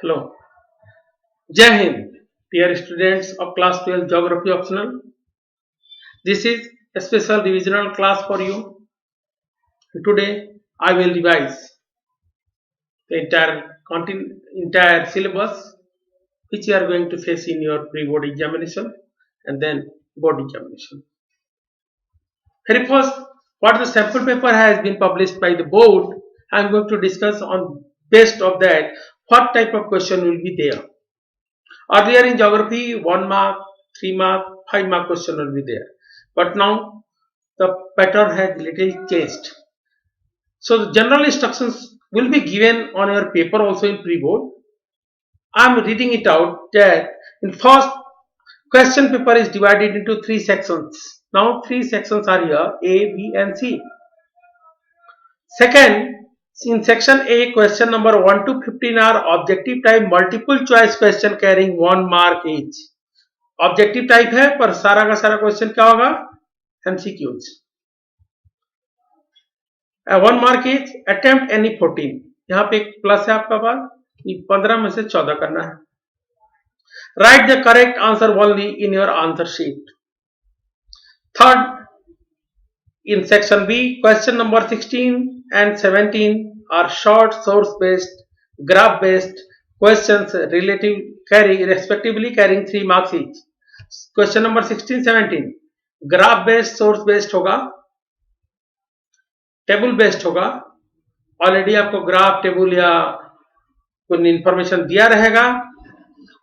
Hello. Jai Hind, dear students of class 12 Geography Optional. This is a special divisional class for you. Today I will revise the entire syllabus which you are going to face in your pre-board examination and then board examination. Very first, what the sample paper has been published by the board, I am going to discuss on based of that what type of question will be there. Earlier in geography, 1 mark, 3 mark, 5 mark question will be there. But now the pattern has little changed. So the general instructions will be given on your paper also in pre-board. I am reading it out that in first question paper is divided into 3 sections. Now 3 sections are here A, B and C. Second, in section A, question number 1 to 15 are objective type multiple choice question carrying 1 mark each. Objective type है पर सारा का सारा question क्या होगा MCQs 1 mark is attempt any 14 यहाँ पे एक प्लस है आपका पास 15 में से 14 करना है right the correct answer only in your answer sheet third in section B question number 16 and 17 are short source based graph based questions relative respectively carrying 3 marks each question number 16 17 graph based source based होगा table based होगा already आपको graph table या कुछ information दिया रहेगा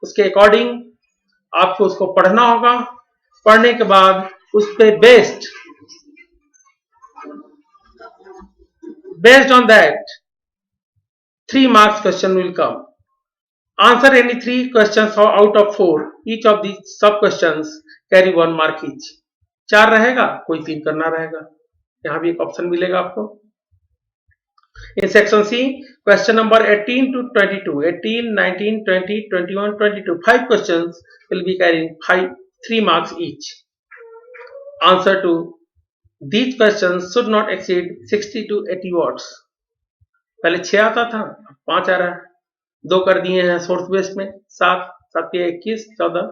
उसके according आपको उसको पढ़ना होगा पढ़ने के बाद उस पे based on that 3 marks question will come. Answer any 3 questions out of 4. Each of these sub questions carry 1 mark each. 4 रहेगा कोई 3 करना रहेगा यहाँ भी एक ऑप्शन मिलेगा आपको in section C question number 18 to 22 18 19 20 21 22 5 questions will be carrying 3 marks each. Answer to these questions should not exceed 60 to 80 words. पहले 6 आता था 5 आ रहा है 2 कर दिए हैं सोर्स बेस्ड में 7 7 के 21 14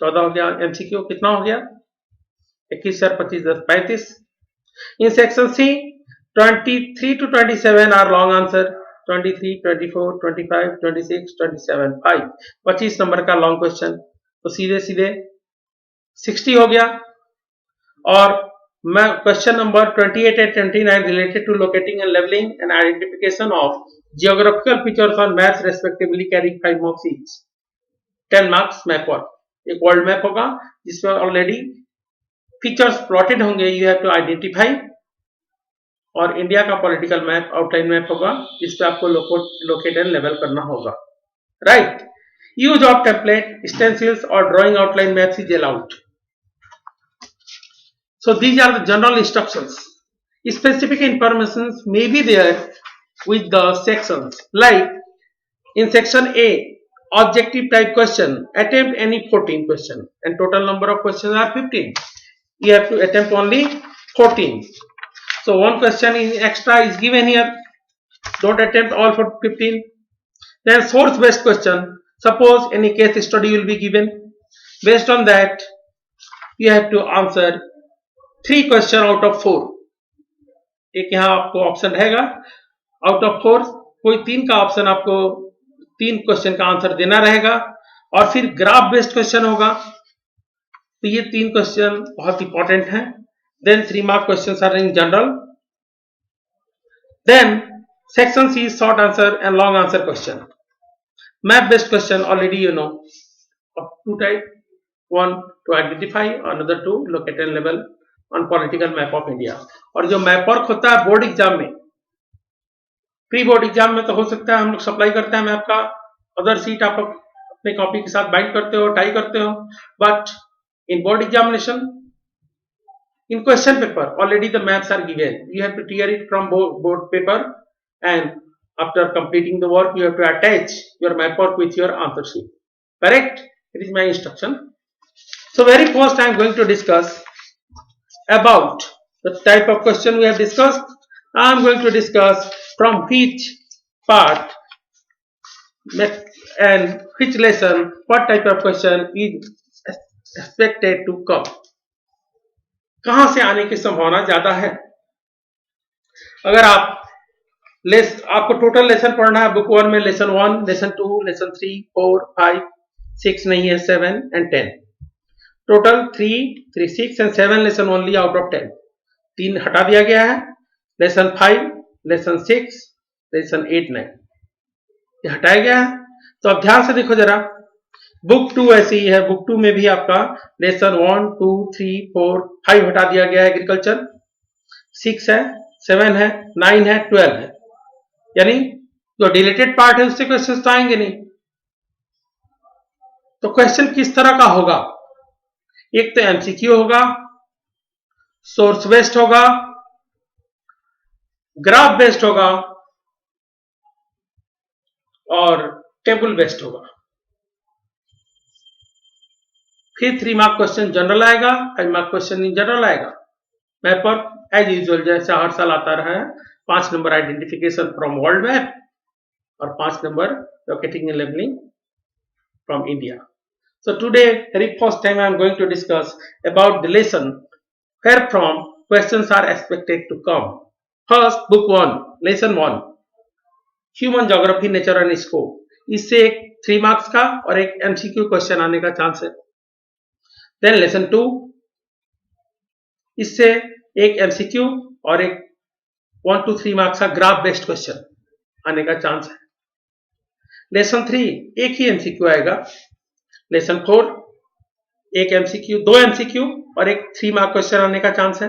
14 हो गया एमसीक्यू कितना हो गया 21 4 25 10 35 in section C 23 to 27 are long answer 23 24 25 26 27 5 25 number का लॉन्ग क्वेश्चन तो सीधे सीधे 60 हो गया और मैं question number 28 and 29 related to locating and leveling and identification of geographical features on maps respectively carrying 5 marks each. 10 marks map पर एक वर्ल्ड मैप होगा जिसमें ऑलरेडी फीचर्स प्लॉटेड होंगे यू हैव टू आइडेंटिफाई और इंडिया का political map outline map होगा जिसपे आपको लोकेट एंड लेवल करना होगा right use of template stencils और drawing outline maps is allowed. So these are the general instructions. Specific informations may be there with the sections like in section A objective type question attempt any 14 question and total number of questions are 15. You have to attempt only 14. So one question in extra is given here. Don't attempt all for 15. Then source based question. Suppose any case study will be given. Based on that you have to answer 3 question out of 4 एक यहाँ आपको option रहेगा out of 4 कोई 3 का option आपको 3 question का answer देना रहेगा और फिर ग्राफ बेस्ड क्वेश्चन होगा तो ये 3 क्वेश्चन बहुत इंपॉर्टेंट हैं then 3 mark questions are in general then section C short answer and long answer question map based question already you know of 2 type one to identify another to locate and level on political map of India और जो map work होता है board exam में pre board exam में तो हो सकता है हम लोग सप्लाई करते हैं मैप का अदर सीट आप अपने कॉपी के साथ बाइंड करते हो टाई करते हो but in board examination in question paper already the maps are given you have to tear it from board paper and after completing the work you have to attach your map work with your answer sheet correct it is my instruction. So very first I am going to discuss about the type of question we have discussed. I am going to discuss from which part and which lesson, what type of question is expected to come? कहां से आने की संभावना ज्यादा है? अगर आपको total lesson पढ़ना है बुक 1 में, लेसन 1, लेसन 2, लेसन 3, 4, 5, 6 नहीं है, 7 and 10. Total 3, 3, 6 and 7 lesson only out of 10. 3 हटा दिया गया है. लेसन 5, लेसन 6, लेसन 8, 9 ये हटाया गया है. तो अब ध्यान से देखो जरा, बुक 2 ऐसी ही है. बुक 2 में भी आपका लेसन 1, 2, 3, 4, 5 हटा दिया गया है. एग्रीकल्चर 6 है, 7 है, 9 है, 12 है. यानी जो डिलीटेड पार्ट है उससे क्वेश्चन तो आएंगे नहीं. तो क्वेश्चन किस तरह का होगा? एक तो एमसीक्यू होगा, सोर्स बेस्ड होगा, ग्राफ बेस्ड होगा और टेबल बेस्ड होगा. फिर 3 मार्क क्वेश्चन जनरल आएगा, 5 मार्क क्वेश्चन इन जनरल आएगा. मैप पर एज यूजुअल जैसा हर साल आता रहा है, 5 number identification from world map और 5 number locating and labelling from India. So today, very first time I am going to discuss about the lesson where from questions are expected to come. First, book 1, lesson 1, human geography, nature and scope. इससे एक 3 marks का और एक MCQ question आने का chance है. Then lesson 2, इससे एक MCQ और एक 1 to 3 मार्क्स का ग्राफ बेस्ड क्वेश्चन आने का चांस है. लेसन 3 एक ही MCQ आएगा. लेसन 4 एक MCQ, 2 MCQ और एक 3 मार्क क्वेश्चन आने का चांस है.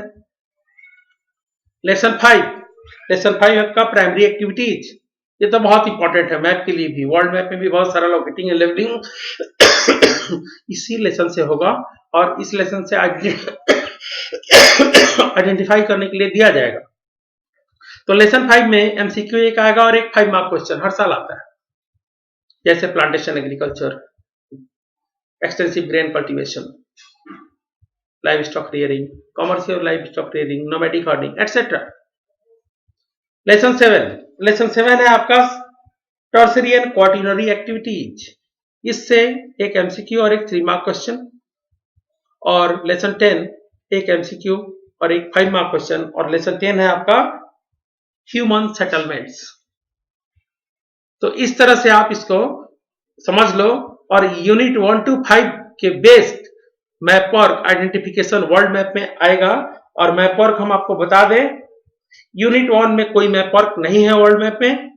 लेसन 5 आपका प्राइमरी एक्टिविटीज. ये तो बहुत इंपॉर्टेंट है मैप के लिए भी, वर्ल्ड मैप में भी बहुत सारा लोकेटिंग एंड लेबलिंग इसी लेसन से होगा और इस लेसन से आइडेंटिफाई करने के लिए दिया जाएगा. तो लेसन 5 में MCQ एक आएगा और एक 5 मार्क क्वेश्चन हर साल आता है, जैसे plantation agriculture, extensive grain cultivation, livestock rearing, commercial livestock rearing, nomadic herding, etc. Lesson 7 है आपका tertiary and quaternary activities. इससे एक MCQ और एक 3 मार्क क्वेश्चन और लेसन 10 एक MCQ और एक 5 मार्क क्वेश्चन और लेसन 10 है आपका ह्यूमन सेटलमेंट्स. तो इस तरह से आप इसको समझ लो. और यूनिट 1 to 5 के based map work identification world map में आएगा. और मैप वर्क हम आपको बता दें, यूनिट 1 में कोई मैप वर्क नहीं है वर्ल्ड मैप में.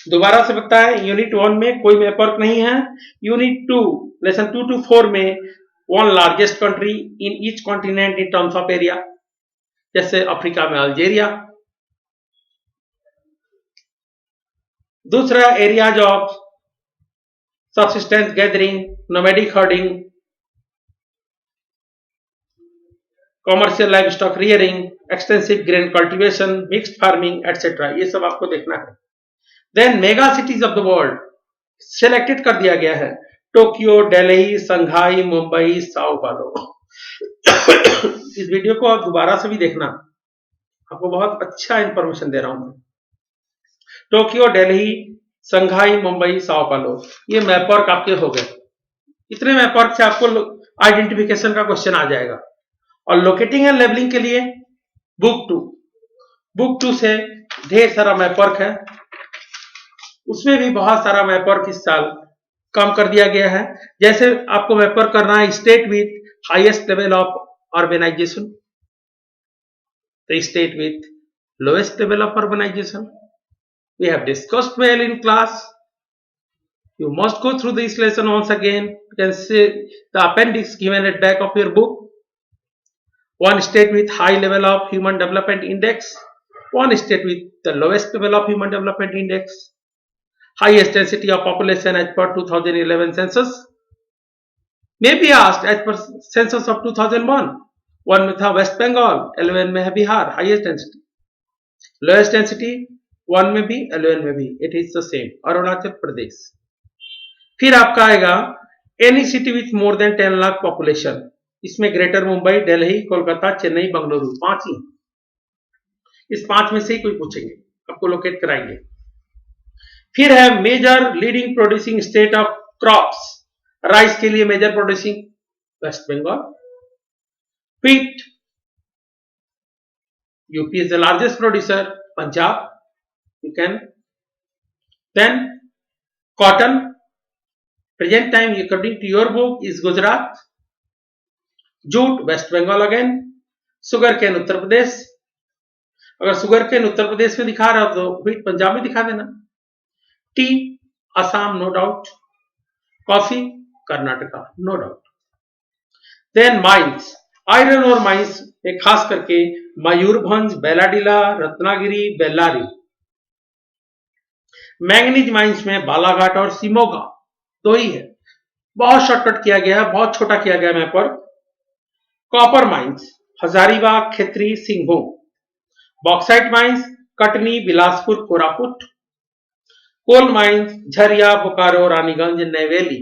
दोबारा से बताएं, यूनिट 1 में कोई मैप वर्क नहीं है. यूनिट 2 लेसन 2 to 4 में one largest country in each continent in terms of area, जैसे अफ्रीका में अल्जेरिया. दूसरा areas of subsistence gathering, nomadic herding, commercial livestock rearing, extensive grain cultivation, mixed farming, etc. ये सब आपको देखना है. Then mega cities of the world selected कर दिया गया है. Tokyo, Delhi, Shanghai, Mumbai, Sao पालो. इस वीडियो को आप दोबारा से भी देखना, आपको बहुत अच्छा इंफॉर्मेशन दे रहा हूं. Tokyo, Delhi, Shanghai, Mumbai, Sao पालो, ये मैप वर्क आपके हो गए. इतने मैप वर्क से आपको आइडेंटिफिकेशन का क्वेश्चन आ जाएगा. और लोकेटिंग एंड लेबलिंग के लिए बुक 2 से ढेर सारा मैप वर्क है. उसमें भी बहुत सारा मैप वर्क इस साल कम कर दिया गया है. जैसे आपको मैप वर्क करना है state with highest level of urbanisation, तो state with lowest level of urbanisation. We have discussed well in class. You must go through this lesson once again. You can see the appendix given at back of your book. One state with high level of human development index, one state with the lowest level of human development index, highest density of population as per 2011 census. May be asked as per census of 2001. One में था waste Bengal, 11 में है Bihar highest density. Lowest density 1 में भी 11 में भी it is the same, Arunachal Pradesh. फिर आपका आएगा any city with more than 10 lakh population. इसमें ग्रेटर मुंबई, दिल्ली, कोलकाता, चेन्नई, बंगलुरु, 5 ही. इस 5 में से ही कोई पूछेंगे, आपको लोकेट कराएंगे. फिर है major leading producing state of crops, rice के लिए major producing West Bengal, wheat UP is the largest producer, Punjab, you can, then cotton, present time according to your book is Gujarat, jute West Bengal again, sugar cane Uttar Pradesh, अगर sugar cane Uttar Pradesh में दिखा रहा हो तो wheat Punjab में दिखा देना, tea Assam no doubt, coffee Karnataka no doubt, then mines, iron और माइंस में खास करके मयूरभंज, बेलाडीला, रत्नागिरी, बेल्लारी, मैंगनीज माइंस में बालाघाट और सिमोगा, दो ही है, बहुत शॉर्टकट किया गया है, बहुत छोटा किया गया मैप पर। Copper mines Hazaribagh, Khetri, Singhbhum, bauxite mines Katni, Bilaspur, Koraput, coal mines Jharia, Bokaro, Raniganj, Neyveli,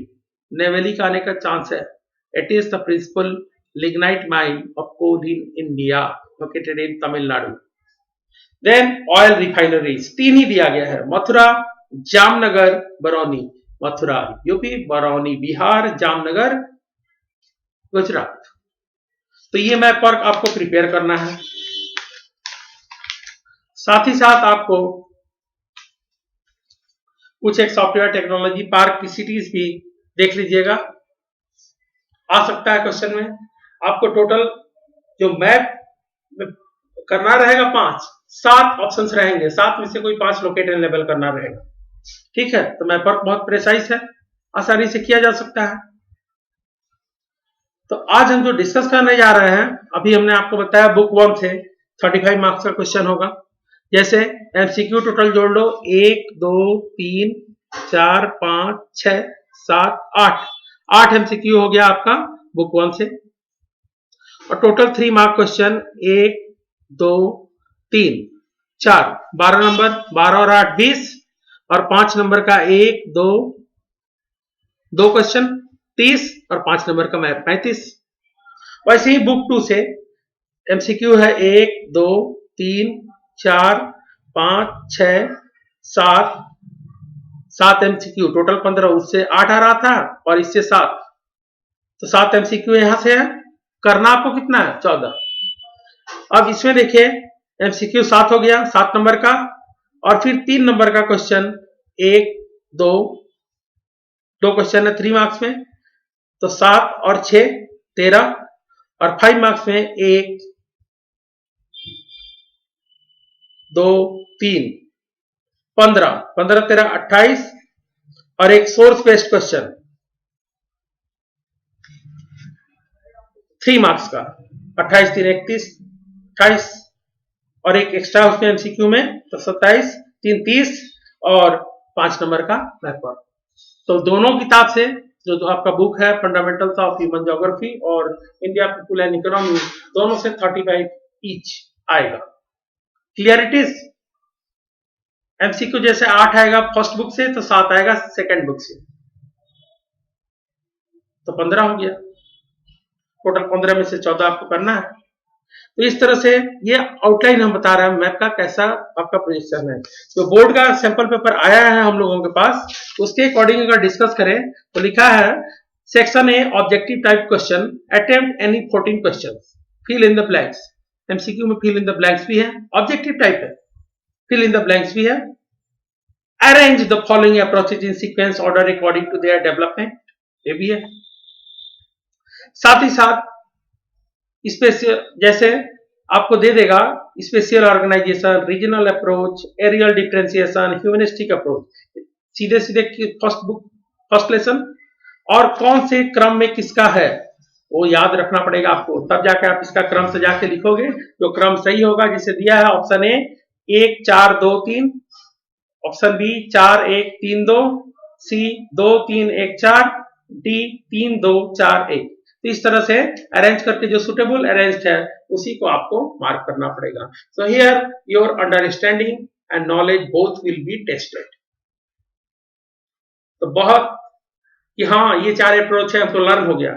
Neyveli का आने का चांस है, it is the principal lignite mine of coal in India located in Tamil Nadu. Then oil refineries तीन ही दिया गया है, मथुरा, जामनगर, बरौनी, मथुरा यूपी, बरौनी बिहार, जामनगर गुजरात। तो ये मैप पर आपको प्रिपेयर करना है, साथ ही साथ आपको कुछ एक सॉफ्टवेयर टेक्नोलॉजी पार्क की सिटीज भी देख लीजिएगा, आ सकता है क्वेश्चन में। आपको टोटल जो मैप करना रहेगा 7 ऑप्शंस रहेंगे, 7 में से कोई 5 लोकेट एंड लेबल करना रहेगा, ठीक है। तो मैप बहुत प्रेसाइज है, आसानी से किया जा सकता है। तो आज हम जो डिस्कस करने जा रहे हैं, अभी हमने आपको बताया बुक 1 से 35 मार्क्स का क्वेश्चन होगा। जैसे एमसीक्यू टोटल जोड़ लो, 1 2 3 4 5 6 7 8 एमसीक्यू हो गया आपका बुक 1 से, और टोटल 3 मार्क क्वेश्चन 1 2 3 4 12 नंबर, 12 और 8 20, और 5 नंबर का 1 2 2 क्वेश्चन 30, और 5 नंबर का मैप 35। वैसे ही बुक 2 से एमसीक्यू है 1 2 3 4 5 6 7 एमसीक्यू, टोटल 15, उससे 8 आ रहा था और इससे 7, तो 7 एमसीक्यू यहां से है, करना आपको कितना है 14। अब इसमें देखिए एमसीक्यू 7 हो गया, 7 नंबर का, और फिर 3 नंबर का क्वेश्चन 1 2 2 क्वेश्चन है 3 मार्क्स में, तो 7 और 6 13, और 5 मार्क्स में 1 2 3 15 15 13 28, और एक सोर्स बेस्ड क्वेश्चन 3 मार्क्स का 28 3 31 28, और एक एक्स्ट्रा उसमें एमसीक्यू में, तो 27 3 30, और 5 नंबर का मैपर। तो दोनों किताब से जो आपका बुक है फंडामेंटल्स ऑफ ह्यूमन ज्योग्राफी और इंडिया पीपल एंड इकोनॉमी, दोनों से 35 ईच आएगा। क्लियरिटीज, एमसीक्यू जैसे 8 आएगा फर्स्ट बुक से, तो 7 आएगा सेकंड बुक से, तो 15 हो गया, टोटल 15 में से 14 आपको करना है। तो इस तरह से ये आउटलाइन हम बता रहे हैं मैप का, कैसा आपका पोजीशन है। जो बोर्ड का सैंपल पेपर आया है हम लोगों के पास, उसके अकॉर्डिंग अगर डिस्कस करें तो लिखा है section A objective type question, attempt any 14 questions, fill in the blanks. MCQ में फिल इन द ब्लैंक्स भी है, ऑब्जेक्टिव टाइप है, फिल इन द ब्लैंक्स भी है। Arrange the following approaches in sequence order according to their development, ये भी है। साथ ही साथ स्पेशल, जैसे आपको दे देगा spatial organisation, regional approach, areal differentiation, humanistic approach, सीधे सीधे फर्स्ट लेसन, और कौन से क्रम में किसका है वो याद रखना पड़ेगा आपको, तब जाके आप इसका क्रम से जाके लिखोगे। जो क्रम सही होगा, जिसे दिया है option A 1 4 2 3, option B 4 1 3 2, C 2 3 1 4, D 3 2 4 1। तो इस तरह से अरेंज करके जो सुटेबल अरेंज्ड है उसी को आपको मार्क करना पड़ेगा। So here your understanding and knowledge both will be tested. तो बहुत कि हाँ ये 4 अप्रोच है, हमको लर्न हो गया,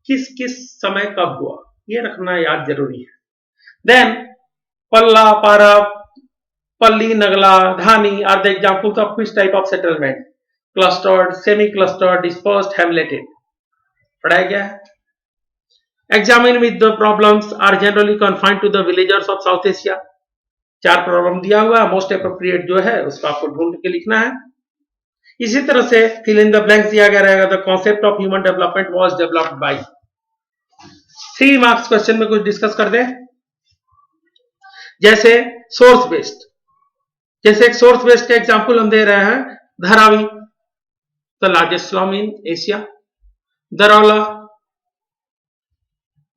किस किस समय कब हुआ ये रखना याद जरूरी है। देन पल्ला, पारा, Palli, Nagla, Dhani are the examples of which type of settlement? Clustered, semi-clustered, dispersed, hamleted. पढ़ाया गया है. Examine with the problems are generally confined to the villagers of South Asia. 4 problem दिया हुआ है, मोस्ट अप्रोप्रिएट जो है उसको आपको ढूंढ के लिखना है. इसी तरह से फिल इन द ब्लैंक्स दिया गया रहेगा. The concept of human development was developed bye. 3 marks question में कुछ डिस्कस कर दें. जैसे सोर्स बेस्ड, जैसे एक सोर्स बेस्ड का एग्जांपल हम दे रहे हैं. Dharavi, the largest slum in Asia. Daraula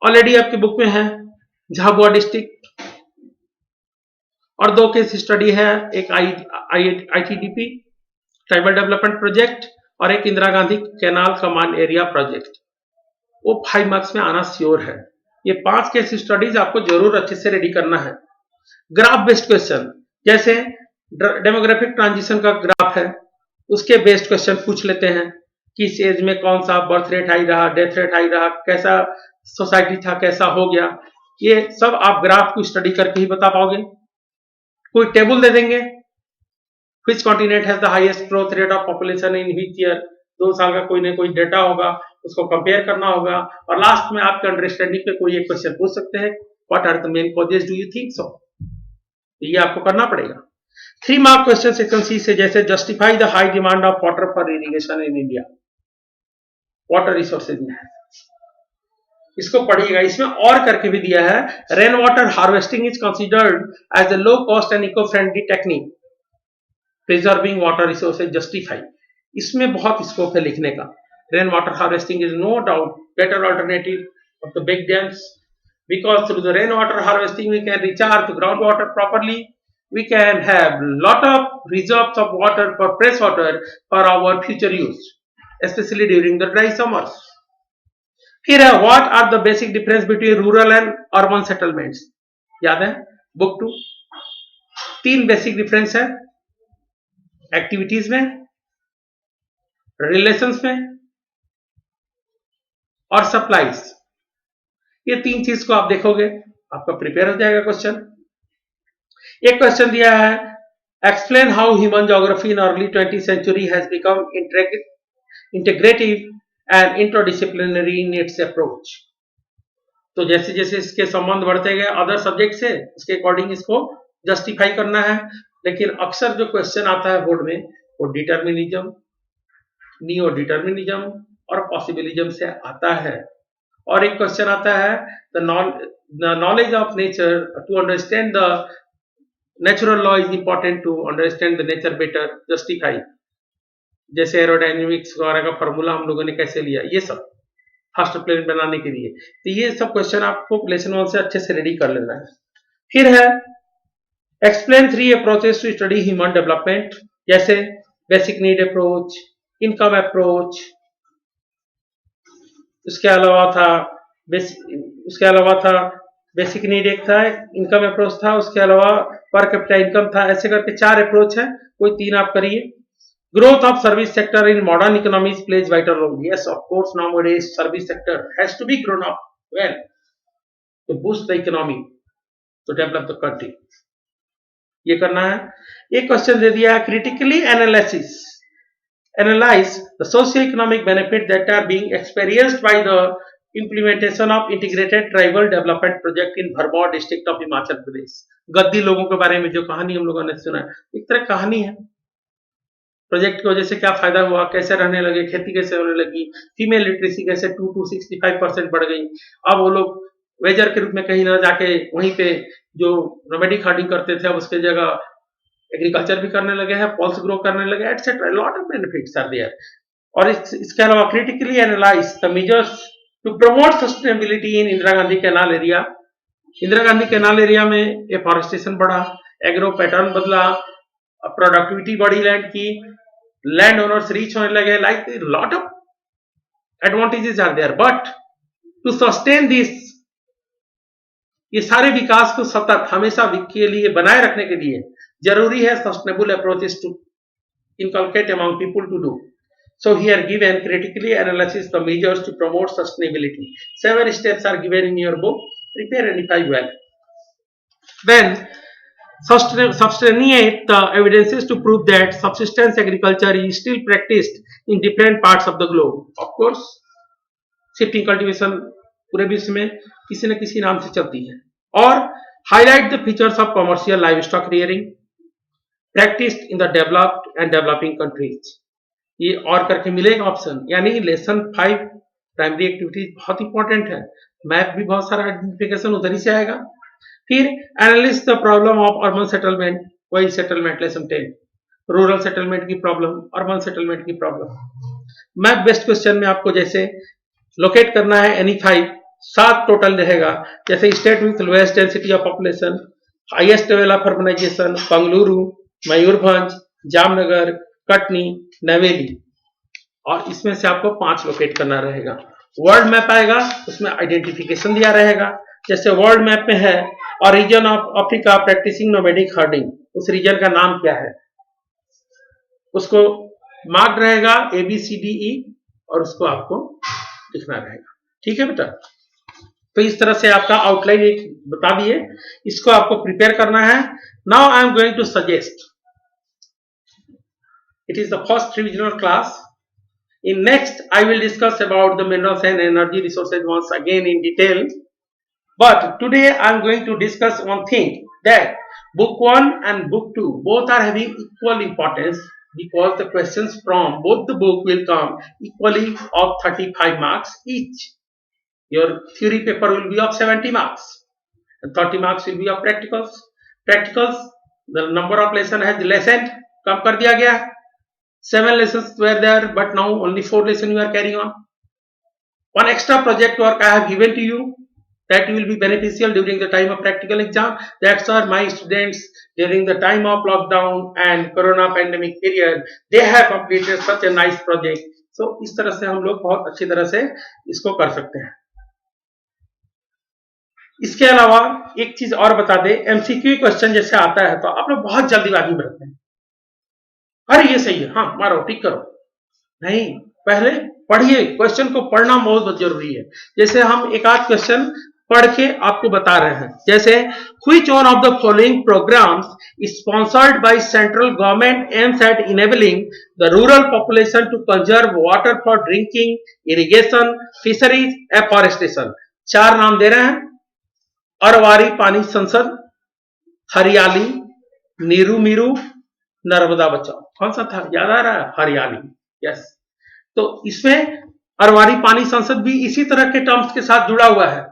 already आपकी बुक में है. झाबुआ डिस्ट्रिक्ट. और 2 केस स्टडी है, एक आईटीडीपी ट्राइबल डेवलपमेंट प्रोजेक्ट और एक इंदिरा गांधी कैनाल कमान एरिया प्रोजेक्ट. वो 5 मार्क्स में आना श्योर है. ये 5 केस स्टडीज आपको जरूर अच्छे से रेडी करना है. ग्राफ बेस्ड क्वेश्चन, जैसे डेमोग्राफिक ट्रांजिशन का ग्राफ है, उसके बेस्ड क्वेश्चन पूछ लेते हैं. किस एज में कौन सा बर्थ रेट हाई रहा, डेथ रेट हाई रहा, कैसा सोसाइटी था, कैसा हो गया, ये सब आप ग्राफ को स्टडी करके ही बता पाओगे. कोई टेबल दे देंगे, which continent has the highest growth rate of population in which year, 2 साल का कोई ना कोई डेटा होगा, उसको कंपेयर करना होगा. और लास्ट में आपके अंडरस्टैंडिंग पे कोई एक क्वेश्चन पूछ सकते हैं, what are the main causes, do you think so. ये आपको करना पड़ेगा. 3 मार्क क्वेश्चन सेक्शन सी से, जैसे justify the high demand of water for irrigation in India. Water resources में है, इसको पढ़िएगा. इसमें और करके भी दिया है. Rain water harvesting is considered as the low cost and eco friendly technique preserving water resources justify. इसमें बहुत स्कोप है लिखने का. Rain water harvesting is no doubt better alternative of the big dams, because through the rain water harvesting we can recharge the groundwater properly. We can have lot of reserves of water for fresh water for our future use, especially during the dry summers. फिर है, what are the basic difference between rural and urban settlements. याद है book 2. 3 basic difference है, activities में, relations में और supplies. ये 3 चीज को आप देखोगे, आपका प्रिपेयर हो जाएगा क्वेश्चन. एक क्वेश्चन दिया है, explain how human geography in early 20th century has become integrative and interdisciplinary in its approach. तो जैसे जैसे इसके संबंध बढ़ते गए अदर सब्जेक्ट से, उसके अकॉर्डिंग इसको जस्टिफाई करना है. लेकिन अक्सर जो क्वेश्चन आता है बोर्ड में, वो डिटर्मिनिज्म, नियो डिटर्मिनिज्म और पॉसिबिलिज्म से आता है. और एक क्वेश्चन आता है, the knowledge of nature to understand the natural law is important to understand the nature better, justify. जैसे एरोडायनेमिक्स वगैरह का फॉर्मूला हम लोगों ने कैसे लिया, ये सब फर्स्ट प्लेन बनाने के लिए. तो ये सब क्वेश्चन आपको लेसन 1 से अच्छे से रेडी कर लेना है. फिर है, explain 3 approaches to study human development. जैसे basic need approach, income approach, उसके अलावा था बेसिक नीड एक था, इनकम अप्रोच था, उसके अलावा पर कैपिटा इनकम था. ऐसे करके 4 अप्रोच है, कोई 3 आप करिए. Growth of service sector in modern economies plays vital role. Yes of course, nowadays service sector has to be grown up well to boost the economy, to develop the country. ये करना है. एक question दे दिया, critically analyze the socio-economic benefits that are being experienced by the implementation of integrated tribal development project in Bharmour district of Himachal Pradesh. Gaddi लोगों के बारे में जो कहानी हम लोगों ने सुना है, एक तरह कहानी है. प्रोजेक्ट की वजह से क्या फायदा हुआ, कैसे रहने लगे, खेती कैसे होने लगी, फीमेल लिटरेसी कैसे 2 to 65% बढ़ गई. अब वो लोग वेजर के रूप में कहीं ना जाके वहीं पे जो नोमैडिक हार्डिंग करते थे, अब उसके जगह एग्रीकल्चर भी करने लगे हैं, पॉल्स ग्रो करने लगे, etcetera. Lot of benefits are there. और इसके अलावा critically analyse the measures to promote sustainability in Indira Gandhi canal area. Indira Gandhi canal area में एफॉरेस्टेशन बढ़ा, एग्रो पैटर्न बदला, प्रोडक्टिविटी बढ़ी लैंड की, लैंड ओनर्स रीच होने लगे. Like lot of advantages are there. But to sustain this, ये सारे विकास को सतत हमेशा के लिए बनाए रखने के लिए जरूरी है sustainable approaches to inculcate among people to do. So here given critically analysis the measures to promote sustainability. 7 steps are given in your book. Prepare and reply well. Then substantiate the evidences to prove that subsistence agriculture is still practiced in different parts of the globe. Of course, shifting cultivation पूरे विश्व में किसी न किसी नाम से चलती है. और highlight the features of commercial livestock rearing practised in the developed and developing countries. ये और करके मिलेगा ऑप्शन. यानी लेसन 5 प्राइमरी एक्टिविटीज बहुत इंपॉर्टेंट है. मैप भी बहुत सारा आइडेंटिफिकेशन उधर ही से आएगा. फिर analyse the problem of urban settlement, वही सेटलमेंट लेसन 10, रूरल सेटलमेंट की प्रॉब्लम, अर्बन सेटलमेंट की प्रॉब्लम. मैप बेस्ड क्वेश्चन में आपको जैसे लोकेट करना है एनी 5, 7 टोटल रहेगा. जैसे state with lowest density of population, highest level of urbanisation, Bengaluru, Mayurbhanj, Jamnagar, Katni, Neyveli. और इसमें से आपको 5 लोकेट करना रहेगा. वर्ल्ड मैप आएगा, उसमें आइडेंटिफिकेशन दिया रहेगा. जैसे वर्ल्ड मैप में है और region of Africa practising nomadic herding, उस रीजन का नाम क्या है उसको मार्क रहेगा ABCDE और उसको आपको लिखना रहेगा. ठीक है बेटा. तो इस तरह से आपका आउटलाइन एक बता दिए, इसको आपको प्रिपेयर करना है. Now I am going to suggest, it is the first revisional class. In next I will discuss about the minerals and energy resources once again in detail, but today I am going to discuss one thing, that book 1 and book 2 both are having equal importance, because the questions from both the book will come equally of 35 marks each. Your theory paper will be of 70 marks and 30 marks will be of practicals. The number of lesson has lessened, कम कर दिया गया. 7 lessons were there, but now only 4 lessons you are carrying on. One extra project work I have given to you, that will be beneficial during the time of practical exam. That's why my students during the time of lockdown and corona pandemic period, they have completed such a nice project. So इस तरह से हम लोग बहुत अच्छी तरह से इसको कर सकते हैं. इसके अलावा एक चीज और बता दे, MCQ क्वेश्चन जैसे आता है तो आप लोग बहुत जल्दीबाजी में रहते हैं. अरे ये सही है, हाँ मारो, टिक करो. नहीं, पहले पढ़िए. क्वेश्चन को पढ़ना बहुत जरूरी है. जैसे हम एक आध क्वेश्चन पढ़ के आपको बता रहे हैं. जैसे which one of the following programs is sponsored by central government aims at enabling the rural population to conserve water for drinking, irrigation, fisheries, afforestation. 4 नाम दे रहे हैं. अरवारी पानी संसद, हरियाली, नीरू मीरू, नर्मदा बचाओ. कौन सा था, याद आ रहा है? हरियाली. यस. तो इसमें अरवारी पानी संसद भी इसी तरह के टर्म्स के साथ जुड़ा हुआ है,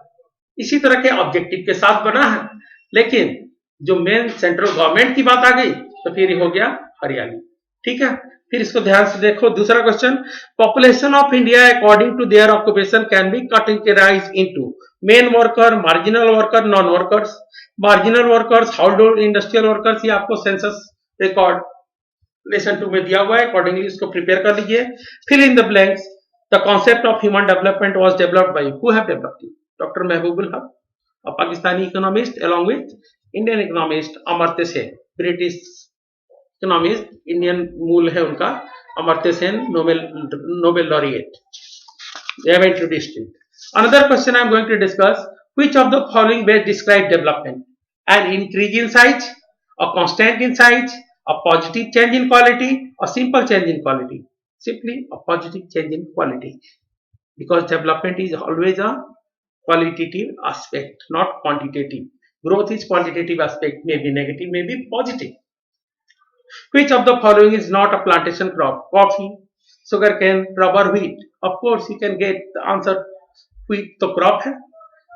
इसी तरह के ऑब्जेक्टिव के साथ बना है. लेकिन जो मेन सेंट्रल गवर्नमेंट की बात आ गई तो फिर हो गया हरियाली. ठीक है. फिर इसको ध्यान से देखो. दूसरा question, population of India according to their occupation can be categorised into main worker, marginal worker, non workers. Marginal workers, household industrial workers, ये आपको सेंसस रिकॉर्ड लेसन 2 में दिया हुआ है. अकॉर्डिंगली इसको प्रिपेयर कर लीजिए. Fill in the blanks. The concept of human development was developed by, who have developed it? Doctor Mahbub ul Haq, a Pakistani economist, along with Indian economist Amartya Sen, British economist, Indian मूल है उनका, Amartya Sen, Nobel laureate. They have introduced it. Another question I am going to discuss, which of the following best describe development? An increase in size, a constant in size, a positive change in quality, a simple change in quality? Simply a positive change in quality, because development is always a qualitative aspect, not quantitative. Growth is quantitative aspect, may be negative, may be positive. Which of the following is not a plantation crop? Coffee, sugarcane, rubber, wheat. Of course you can get the answer. wheat तो crop है,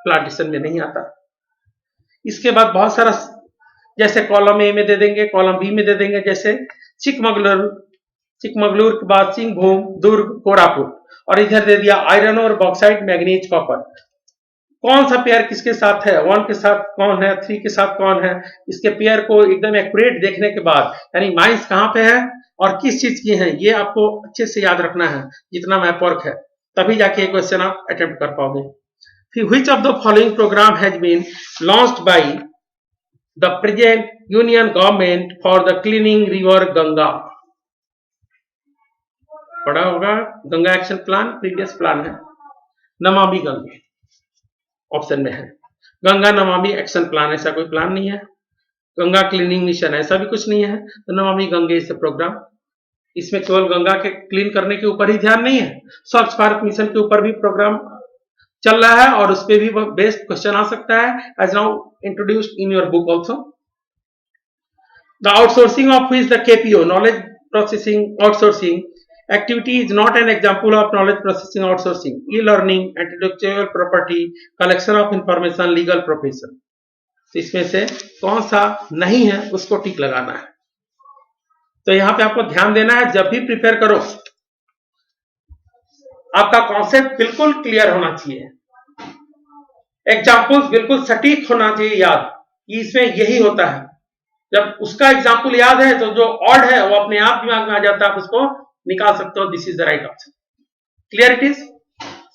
plantation में नहीं आता. इसके बाद बहुत सारा, जैसे कॉलम ए में दे देंगे, कॉलम बी में दे देंगे. जैसे चिकमगलूर के बाद सिंहभूम, दुर्ग, कोरापुट, और इधर दे दिया आयरन और बॉक्साइट, मैग्नीज, कॉपर. कौन सा पेयर किसके साथ है, 1 के साथ कौन है, 3 के साथ कौन है? इसके पेयर को एकदम एक्यूरेट देखने के बाद, यानी माइंस कहां पे है और किस चीज की है, ये आपको अच्छे से याद रखना है जितना मैप वर्क है, तभी जाके ये क्वेश्चन आप अटेम्प्ट कर पाओगे. फिर which of the following programme has been launched by the present union government for the cleaning river Ganga? पढ़ा होगा, Ganga action plan previous plan है. नमामि गंगे ऑप्शन में है. गंगा नमामि एक्शन प्लान, ऐसा कोई प्लान नहीं है. गंगा क्लीनिंग मिशन, ऐसा भी कुछ नहीं है। तो नमामि गंगे इस प्रोग्राम, इसमें केवल गंगा के क्लीन करने के ऊपर ही ध्यान नहीं है, स्वच्छ भारत मिशन के ऊपर भी प्रोग्राम चल रहा है और उस पर भी बेस्ट क्वेश्चन आ सकता है, as now introduced in your book also. The outsourcing of is the KPO, knowledge processing outsourcing activity is not an example of knowledge processing outsourcing, e-learning, intellectual property, collection of information, legal profession। तो इसमें से कौन सा नहीं है उसको टिक लगाना है। तो यहां पे आपको ध्यान देना है, जब भी प्रिपेयर करो आपका कॉन्सेप्ट बिल्कुल क्लियर होना चाहिए, एग्जाम्पल्स बिल्कुल सटीक होना चाहिए याद, कि इसमें यही होता है। जब उसका एग्जाम्पल याद है तो जो ऑड है वो अपने आप दिमाग में आ जाता है, आप उसको निकाल सकते हो। This is the right option. Clear it is?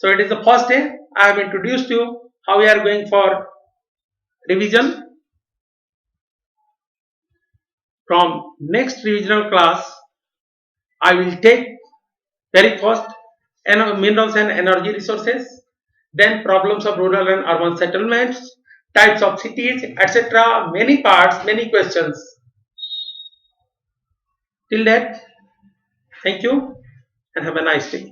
So it is the first day. I have introduced you how we are going for revision. From next revisional class I will take very first minerals and energy resources, then problems of rural and urban settlements, types of cities, etc. Many parts, many questions. Till that, thank you and have a nice day.